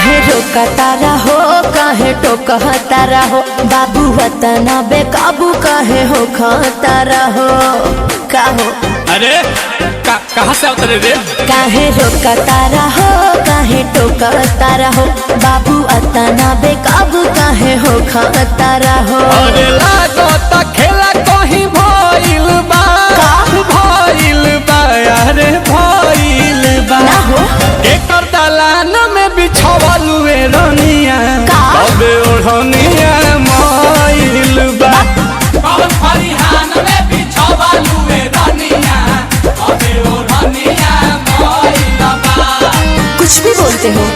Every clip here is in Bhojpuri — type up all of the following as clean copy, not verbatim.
काहे रोकता रहो काहे टोकता रहो बाबू वतना बेकाबू काहे हो खाता रहो काहो। अरे कहाँ से उतरे रे? काहे रोकता रहो काहे टोकता रहो बाबू वतना बेकाबू काहे हो खाता रहो। अरे लागत खेला कहीं भइल बा अरे भइल बा ना हो एकर दलान में बिछावल हुए रनिया तबे ओढ़निया मइल बा। कौन फरिहान में बिछावल हुए रनिया तबे ओढ़निया मइल बा। कुछ भी बोलते हो।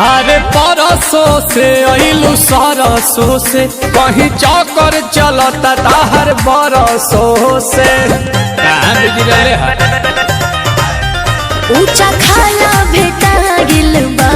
अरे परसों से अइलू सरसों से कहीं चौकर चलता ताहर बरसों से ऊंचा खाला भेटा गिल बा